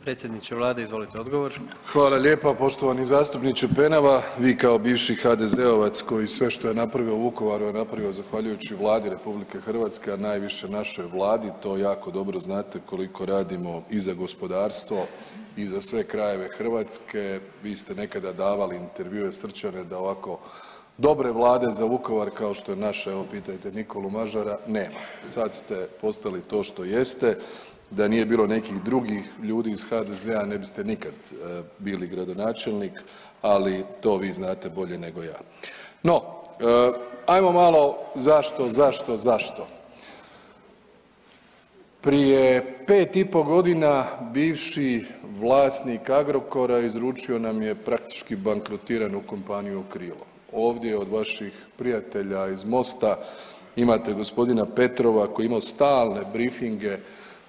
Predsjedniče Vlade, izvolite odgovor. Hvala lijepa poštovani zastupniče Penava. Vi kao bivši HDZ-ovac koji sve što je napravio u Vukovaru je napravio zahvaljujući Vladi RH, a najviše našoj Vladi, to jako dobro znate koliko radimo i za gospodarstvo i za sve krajeve Hrvatske. Vi ste nekada davali intervjue srčane da ovako dobre Vlade za Vukovar kao što je naša, evo pitajte Nikolu Mažara, nema. Sad ste postali to što jeste. Da nije bilo nekih drugih ljudi iz HDZ-a ne biste nikad bili gradonačelnik, ali to vi znate bolje nego ja. No, ajmo malo zašto. Prije 5,5 godina bivši vlasnik Agrokora izručio nam je praktički bankrotiranu kompaniju Krilo. Ovdje od vaših prijatelja iz Mosta imate gospodina Petrova koji je imao stalne brifinge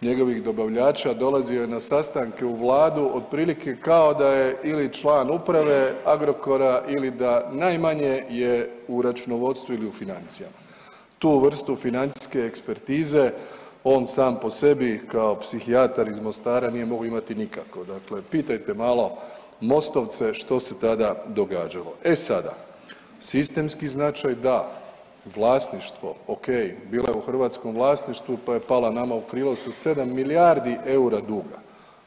njegovih dobavljača, dolazio je na sastanke u Vladu otprilike kao da je ili član uprave Agrokora ili da najmanje je u računovodstvu ili u financijama. Tu vrstu financijske ekspertize on sam po sebi kao psihijatar iz Mostara nije mogao imati nikako. Dakle, pitajte malo Mostovce što se tada događalo. E sada, sistemski značaj da, vlasništvo ok, bila je u hrvatskom vlasništvu pa je pala nama u krilo sa 7 milijardi eura duga.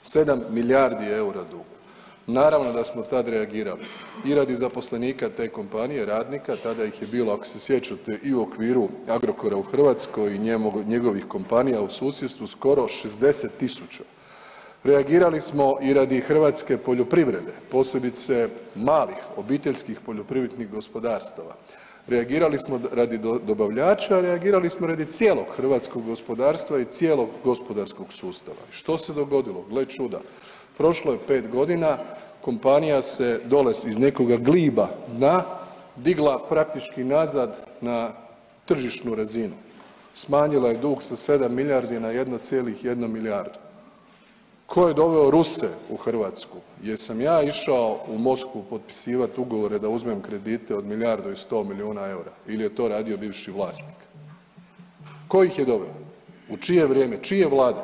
7 milijardi eura duga. Naravno da smo tad reagirali i radi zaposlenika te kompanije, radnika, tada ih je bilo ako se sjećate i u okviru Agrokora u Hrvatskoj i njegovih kompanija u susjedstvu skoro 60.000. Reagirali smo i radi hrvatske poljoprivrede, posebice malih obiteljskih poljoprivrednih gospodarstava. Reagirali smo radi dobavljača, reagirali smo radi cijelog hrvatskog gospodarstva i cijelog gospodarskog sustava. Što se dogodilo? Gle čuda. Prošlo je 5 godina, kompanija se dole iz nekoga gliba dna digla praktički nazad na tržišnu razinu. Smanjila je dug sa 7 milijardi na 1,1 milijardu. Ko je doveo Ruse u Hrvatsku? Jesam ja išao u Moskvu potpisivati ugovore da uzmem kredite od 1,1 milijardu eura ili je to radio bivši vlasnik? Ko ih je doveo? U čije vrijeme? Čije Vlade?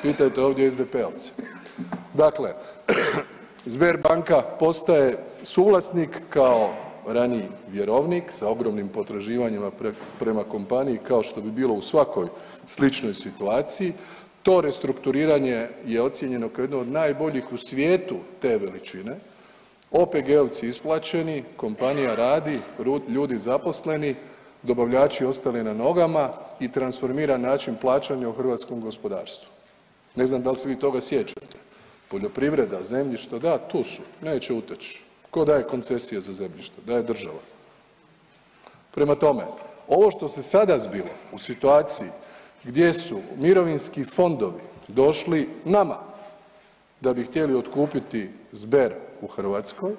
Pitajte ovdje SDP-ovce. Dakle, Sberbanka postaje suvlasnik kao raniji vjerovnik sa ogromnim potraživanjima prema kompaniji kao što bi bilo u svakoj sličnoj situaciji. To restrukturiranje je ocijenjeno kao jedno od najboljih u svijetu te veličine. OPG-ovci isplaćeni, kompanija radi, ljudi zaposleni, dobavljači ostali na nogama i transformiran način plaćanja u hrvatskom gospodarstvu. Ne znam da li se vi toga sjećate. Poljoprivreda, zemljište, da, tu su, neće uteći. Ko daje koncesije za zemljište? Daje država. Prema tome, ovo što se sada zbilo u situaciji gdje su mirovinski fondovi došli nama da bi htjeli otkupiti Sber u Hrvatskoj,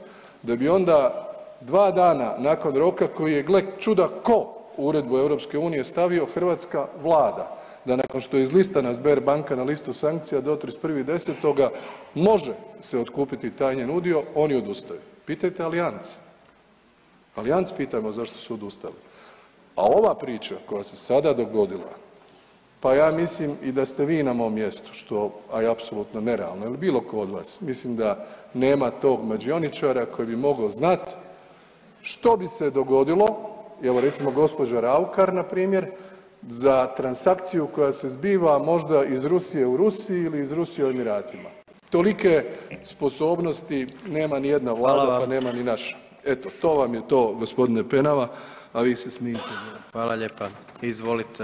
da bi onda 2 dana nakon roka koji je gle čuda ko u uredbu EU stavio hrvatska Vlada, da nakon što je izlistana Sberbanka na listu sankcija do 31.10. može se otkupiti taj njen udio, oni odustaju. Pitajte Allianz. Allianz pitajmo zašto su odustali. A ova priča koja se sada dogodila, pa ja mislim i da ste vi na mom mjestu, što je apsolutno nerealno, ili bilo ko od vas, mislim da nema tog mađioničara koji bi mogao znati što bi se dogodilo, evo recimo gospođa Raukar na primjer, za transakciju koja se zbiva možda iz Rusije u Rusiji ili iz Rusije u Emiratima. Tolike sposobnosti nema ni jedna Vlada, pa nema ni naša. Eto, to vam je to gospodine Penava, a vi se smijte. Hvala lijepa. Izvolite.